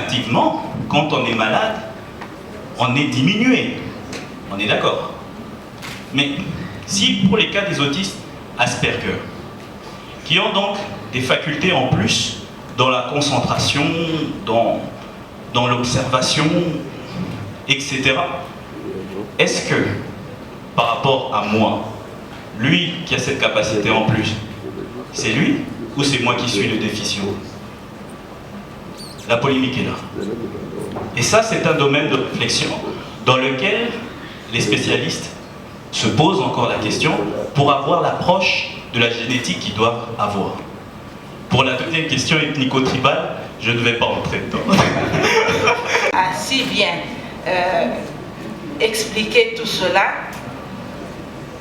instinctivement, quand on est malade, on est diminué. On est d'accord. Mais si pour les cas des autistes Asperger, qui ont donc des facultés en plus dans la concentration, dans l'observation, etc., est-ce que, par rapport à moi, lui qui a cette capacité en plus, c'est lui ou c'est moi qui suis le déficient? La polémique est là. Et ça, c'est un domaine de réflexion dans lequel les spécialistes se posent encore la question pour avoir l'approche de la génétique qu'ils doivent avoir. Pour la deuxième question ethnico-tribale, je ne vais pas entrer dedans. A si bien expliqué tout cela,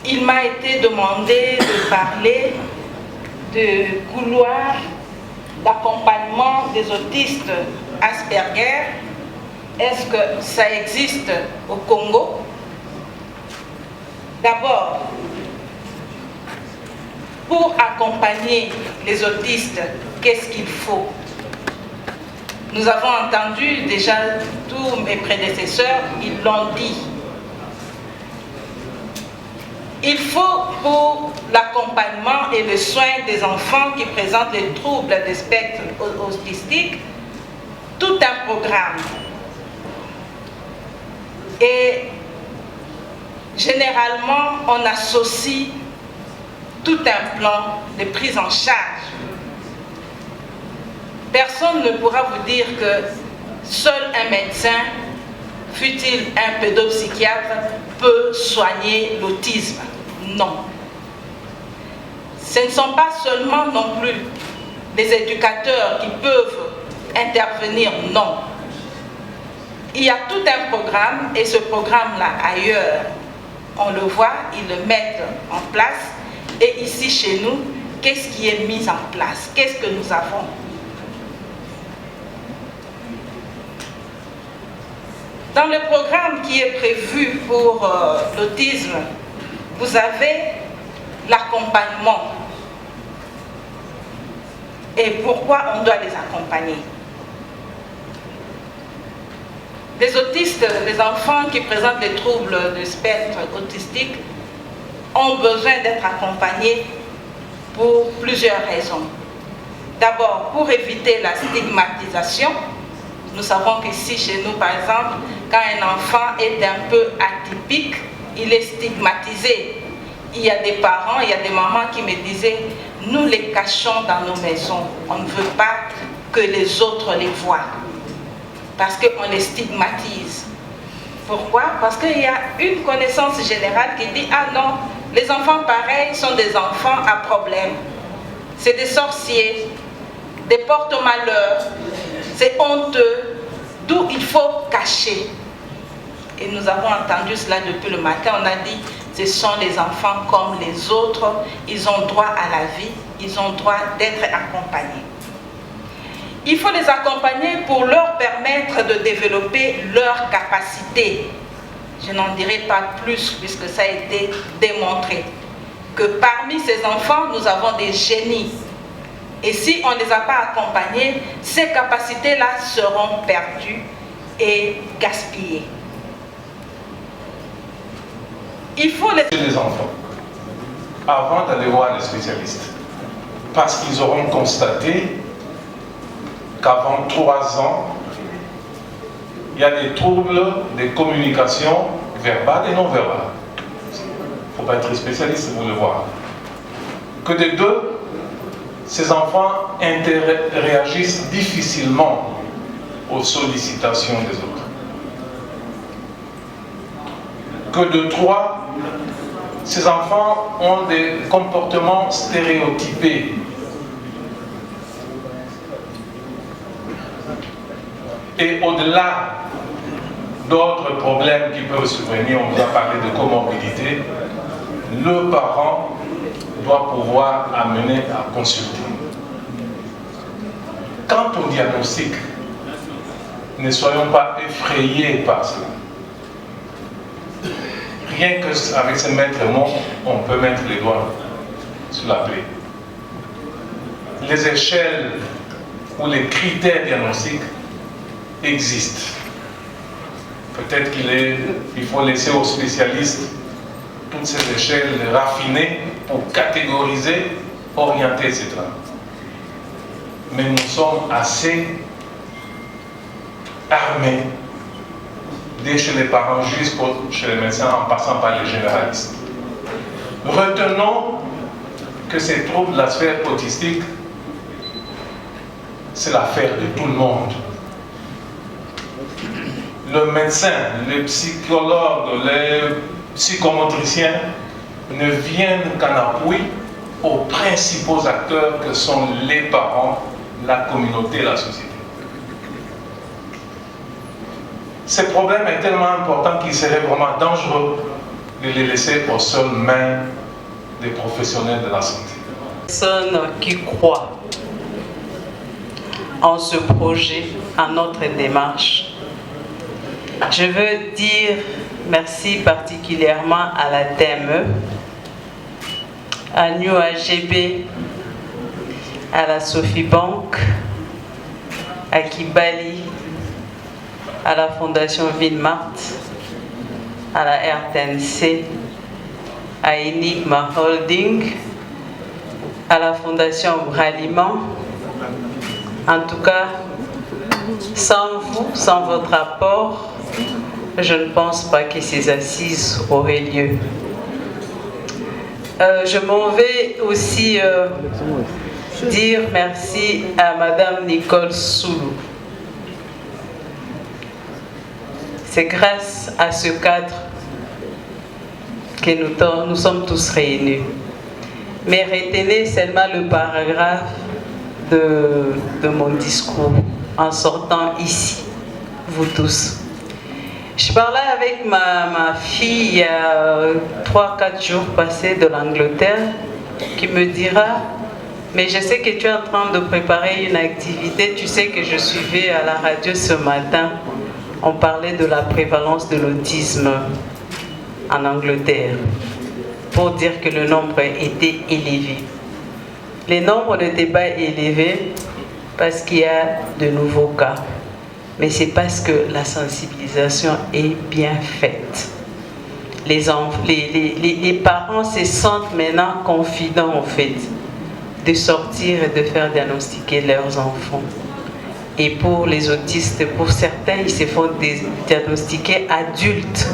il m'a été demandé de parler de couloir d'accompagnement des autistes Asperger. Est-ce que ça existe au Congo? D'abord, pour accompagner les autistes, qu'est-ce qu'il faut? Nous avons entendu déjà tous mes prédécesseurs, ils l'ont dit. Il faut pour l'accompagnement et le soin des enfants qui présentent les troubles du spectre autistique, tout un programme. Et généralement, on associe tout un plan de prise en charge. Personne ne pourra vous dire que seul un médecin, fût-il un pédopsychiatre, peut soigner l'autisme. Non. Ce ne sont pas seulement non plus les éducateurs qui peuvent intervenir, non. Il y a tout un programme, et ce programme-là, ailleurs, on le voit, ils le mettent en place. Et ici, chez nous, qu'est-ce qui est mis en place? Qu'est-ce que nous avons? Dans le programme qui est prévu pour l'autisme, vous avez l'accompagnement. Et pourquoi on doit les accompagner? Les autistes, les enfants qui présentent des troubles du spectre autistique ont besoin d'être accompagnés pour plusieurs raisons. D'abord, pour éviter la stigmatisation. Nous savons qu'ici, chez nous, par exemple, quand un enfant est un peu atypique, il est stigmatisé. Il y a des parents, il y a des mamans qui me disaient, nous les cachons dans nos maisons. On ne veut pas que les autres les voient. Parce qu'on les stigmatise. Pourquoi? Parce qu'il y a une connaissance générale qui dit, ah non, les enfants pareils sont des enfants à problème. C'est des sorciers, des porte-malheurs, c'est honteux, d'où il faut cacher. Et nous avons entendu cela depuis le matin, on a dit, ce sont les enfants comme les autres, ils ont droit à la vie, ils ont droit d'être accompagnés. Il faut les accompagner pour leur permettre de développer leurs capacités. Je n'en dirai pas plus puisque ça a été démontré. Que parmi ces enfants, nous avons des génies. Et si on ne les a pas accompagnés, ces capacités-là seront perdues et gaspillées. Il faut les enfants avant d'aller voir les spécialistes. Parce qu'ils auront constaté qu'avant 3 ans, il y a des troubles de communication verbale et non verbale. Il ne faut pas être spécialiste pour le voir. Que de deux, ces enfants réagissent difficilement aux sollicitations des autres. Que de 3, ces enfants ont des comportements stéréotypés. Et au-delà d'autres problèmes qui peuvent survenir, on vous a parlé de comorbidité, le parent doit pouvoir amener à consulter. Quand on diagnostique, ne soyons pas effrayés par cela. Rien qu'avec ce maître mot, on peut mettre les doigts sur la plaie. Les échelles ou les critères diagnostiques, existe. Peut-être qu'il faut laisser aux spécialistes toutes ces échelles raffinées pour catégoriser, orienter, etc. Mais nous sommes assez armés, dès chez les parents jusqu'à les médecins, en passant par les généralistes. Retenons que ces troubles de la sphère autistique, c'est l'affaire de tout le monde. Le médecin, les psychologues, les psychomotriciens ne viennent qu'en appui aux principaux acteurs que sont les parents, la communauté, la société. Ce problème est tellement important qu'il serait vraiment dangereux de les laisser aux seules mains des professionnels de la santé. Personnes qui croient en ce projet, en notre démarche. Je veux dire merci particulièrement à la TME, à New AGB, à la Sophie Bank, à Kibali, à la Fondation Vinmart, à la RTNC, à Enigma Holding, à la Fondation Braliment. En tout cas, sans vous, sans votre apport, je ne pense pas que ces assises auraient lieu. Je m'en vais aussi dire merci à Madame Nicole Soulou. C'est grâce à ce cadre que nous sommes tous réunis. Mais retenez seulement le paragraphe de mon discours en sortant ici, vous tous. Je parlais avec ma fille il y a 3-4 jours passés de l'Angleterre qui me dira « Mais je sais que tu es en train de préparer une activité, tu sais que je suivais à la radio ce matin, on parlait de la prévalence de l'autisme en Angleterre pour dire que le nombre était élevé. Le nombre n'était pas élevé parce qu'il y a de nouveaux cas. Mais c'est parce que la sensibilisation est bien faite. Les parents se sentent maintenant confidents en fait de sortir et de faire diagnostiquer leurs enfants. Et pour les autistes, pour certains, ils se font diagnostiquer adultes.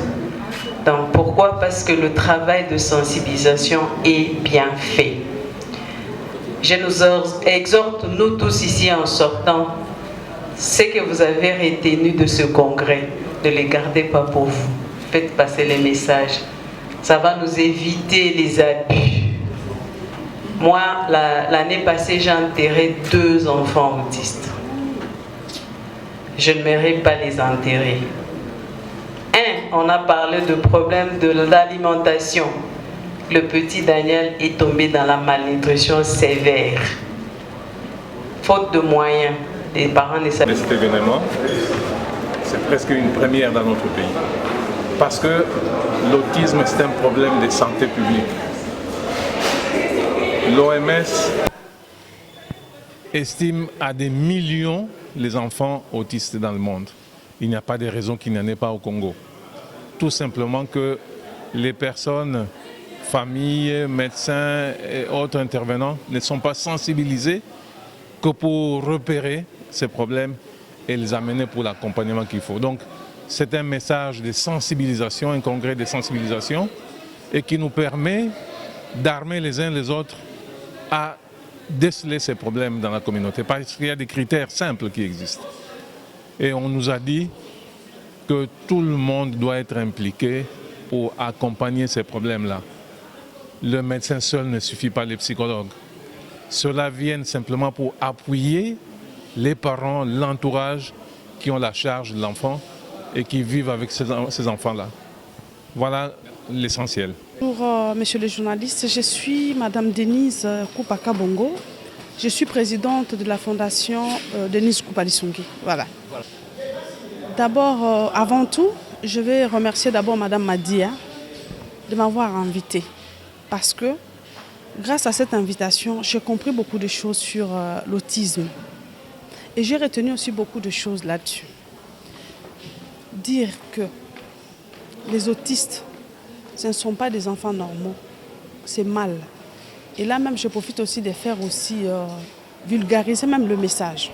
Donc pourquoi? Parce que le travail de sensibilisation est bien fait. Je nous exhorte, nous tous ici en sortant, ce que vous avez retenu de ce congrès, ne les gardez pas pour vous. Faites passer les messages. Ça va nous éviter les abus. Moi, l'année passée, j'ai enterré 2 enfants autistes. Je ne m'aimerais pas les enterrer. On a parlé de problème de l'alimentation. Le petit Daniel est tombé dans la malnutrition sévère. Faute de moyens, les parents ne savent pas. Cet événement, c'est presque une première dans notre pays. Parce que l'autisme, c'est un problème de santé publique. L'OMS estime à des millions les enfants autistes dans le monde. Il n'y a pas de raison qu'il n'y en ait pas au Congo. Tout simplement que les personnes, familles, médecins et autres intervenants ne sont pas sensibilisés que pour repérer ces problèmes et les amener pour l'accompagnement qu'il faut. Donc c'est un message de sensibilisation, un congrès de sensibilisation et qui nous permet d'armer les uns les autres à déceler ces problèmes dans la communauté parce qu'il y a des critères simples qui existent. Et on nous a dit que tout le monde doit être impliqué pour accompagner ces problèmes-là. Le médecin seul ne suffit pas, les psychologues. Cela vient simplement pour appuyer les parents, l'entourage qui ont la charge de l'enfant et qui vivent avec ces enfants-là. Voilà l'essentiel. Bonjour monsieur le journaliste, je suis Madame Denise Koupaka Bongo. Je suis présidente de la fondation Denise Koupalisongi. Voilà. D'abord, avant tout, je vais remercier d'abord Madame Madia de m'avoir invitée. Parce que grâce à cette invitation, j'ai compris beaucoup de choses sur l'autisme. Et j'ai retenu aussi beaucoup de choses là-dessus. dire que les autistes, ce ne sont pas des enfants normaux, c'est mal. Et là même, je profite aussi de faire aussi vulgariser même le message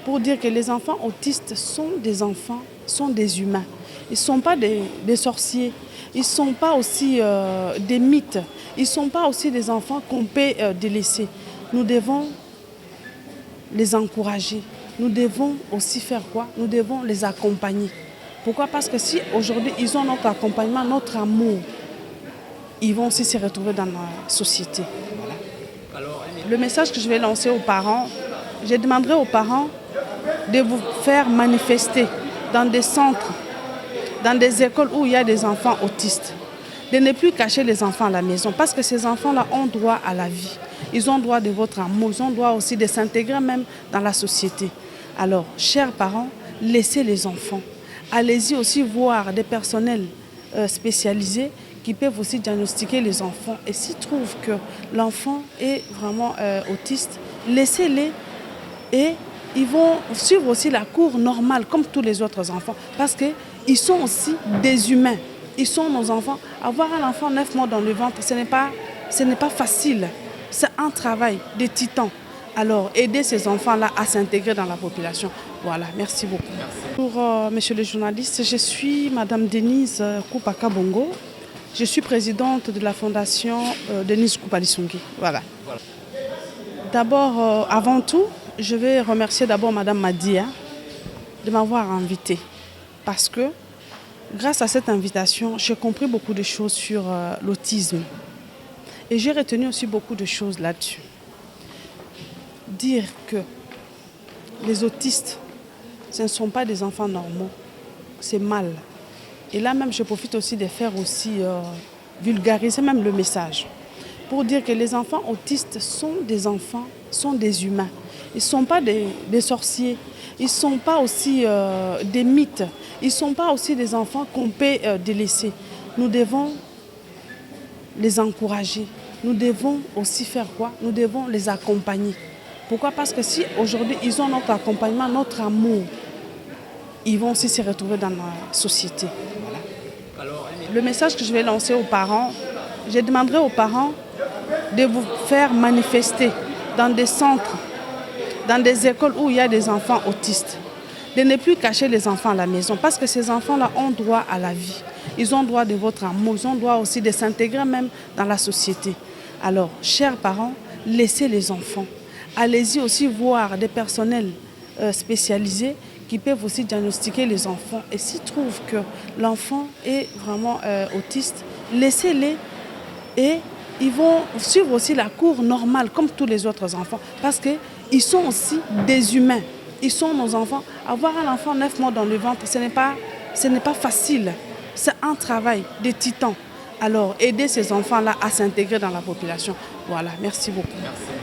pour dire que les enfants autistes sont des enfants, sont des humains. Ils ne sont pas des sorciers, ils ne sont pas aussi des mythes, ils ne sont pas aussi des enfants qu'on peut délaisser. Nous devons les encourager, nous devons aussi faire quoi? Nous devons les accompagner. Pourquoi? Parce que si aujourd'hui ils ont notre accompagnement, notre amour, ils vont aussi se retrouver dans la société. Voilà. Le message que je vais lancer aux parents, je demanderai aux parents de vous faire manifester dans des centres, dans des écoles où il y a des enfants autistes, de ne plus cacher les enfants à la maison parce que ces enfants-là ont droit à la vie. Ils ont droit de votre amour, ils ont droit aussi de s'intégrer même dans la société. Alors, chers parents, laissez les enfants. Allez-y aussi voir des personnels spécialisés qui peuvent aussi diagnostiquer les enfants. Et s'ils trouvent que l'enfant est vraiment autiste, laissez-les et ils vont suivre aussi la cour normale comme tous les autres enfants parce qu'ils sont aussi des humains. Ils sont nos enfants. Avoir un enfant 9 mois dans le ventre, ce n'est pas facile. C'est un travail de titan. Alors, aider ces enfants-là à s'intégrer dans la population. Voilà, merci beaucoup. Bonjour, monsieur le journaliste. Je suis madame Denise Koupaka Bongo. Je suis présidente de la fondation Denise Koupalisongi. Voilà. D'abord, avant tout, je vais remercier d'abord madame Madia de m'avoir invitée. Parce que, grâce à cette invitation, j'ai compris beaucoup de choses sur l'autisme. Et j'ai retenu aussi beaucoup de choses là-dessus. Dire que les autistes, ce ne sont pas des enfants normaux, c'est mal. Et là même, je profite aussi de faire aussi vulgariser même le message pour dire que les enfants autistes sont des enfants, sont des humains. Ils ne sont pas des sorciers, ils ne sont pas aussi des mythes, ils ne sont pas aussi des enfants qu'on peut délaisser. Nous devons les encourager, nous devons aussi faire quoi? Nous devons les accompagner. Pourquoi? Parce que si aujourd'hui ils ont notre accompagnement, notre amour, ils vont aussi se retrouver dans la société. Voilà. Le message que je vais lancer aux parents, je demanderai aux parents de vous faire manifester dans des centres, dans des écoles où il y a des enfants autistes, de ne plus cacher les enfants à la maison parce que ces enfants-là ont droit à la vie. Ils ont droit de votre amour, ils ont droit aussi de s'intégrer même dans la société. Alors, chers parents, laissez les enfants. Allez-y aussi voir des personnels spécialisés qui peuvent aussi diagnostiquer les enfants. Et s'ils trouvent que l'enfant est vraiment autiste, laissez-les et ils vont suivre aussi la cour normale comme tous les autres enfants parce qu'ils sont aussi des humains. Ils sont nos enfants. Avoir un enfant 9 mois dans le ventre, ce n'est pas facile. C'est un travail de titan. Alors, aider ces enfants-là à s'intégrer dans la population. Voilà, merci beaucoup.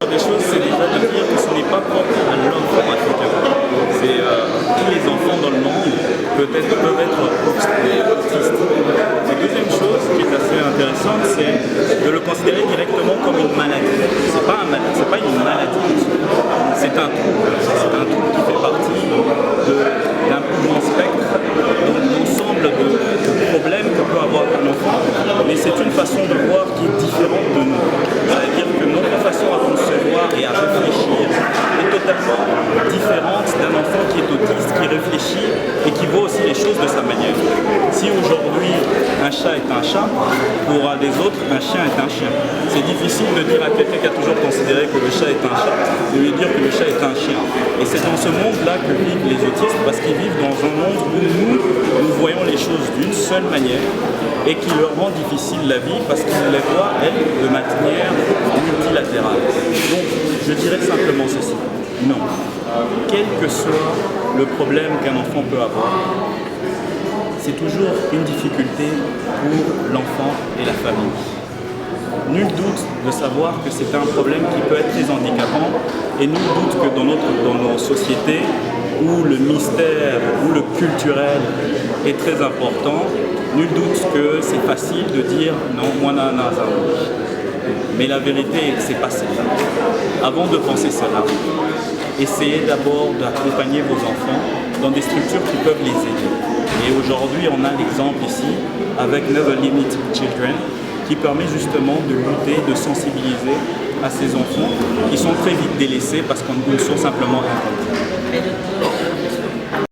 Une des choses, c'est déjà de dire que ce n'est pas propre à l'enfant africain. C'est tous les enfants dans le monde peuvent être autistes. La deuxième chose qui est assez intéressante, c'est de le considérer directement comme une maladie. C'est pas une maladie. C'est un trouble. C'est un trouble qui fait partie d'un plus grand spectre, d'ensemble de problèmes que peut avoir un enfant. Mais c'est une façon de voir qui est différente de nous. C'est-à-dire que notre façon à concevoir et à réfléchir est totalement différente d'un enfant qui est autiste, qui réfléchit et qui voit aussi les choses de sa manière. Si aujourd'hui un chat est un chat, pour des autres un chien est un chien. C'est difficile de dire à quelqu'un qui a toujours considéré que le chat est un chat, de lui dire que le chat est un chien. Et c'est dans ce monde-là que vivent les autistes parce qu'ils vivent dans un monde où nous voyons les choses d'une seule manière et qui leur rend difficile la vie parce qu'ils les voient, elles, de manière multilatérale. Donc, je dirais simplement ceci. Non. Quel que soit le problème qu'un enfant peut avoir, c'est toujours une difficulté pour l'enfant et la famille. Nul doute de savoir que c'est un problème qui peut être très handicapant et nul doute que dans nos sociétés où le mystère, où le culturel est très important, nul doute que c'est facile de dire non, moi n'a. Mais la vérité, c'est pas celle-là. Avant de penser cela, essayez d'abord d'accompagner vos enfants dans des structures qui peuvent les aider. Et aujourd'hui, on a l'exemple ici avec Never Limit Children qui permet justement de lutter, de sensibiliser à ces enfants qui sont très vite délaissés parce qu'ils sont simplement inconnus.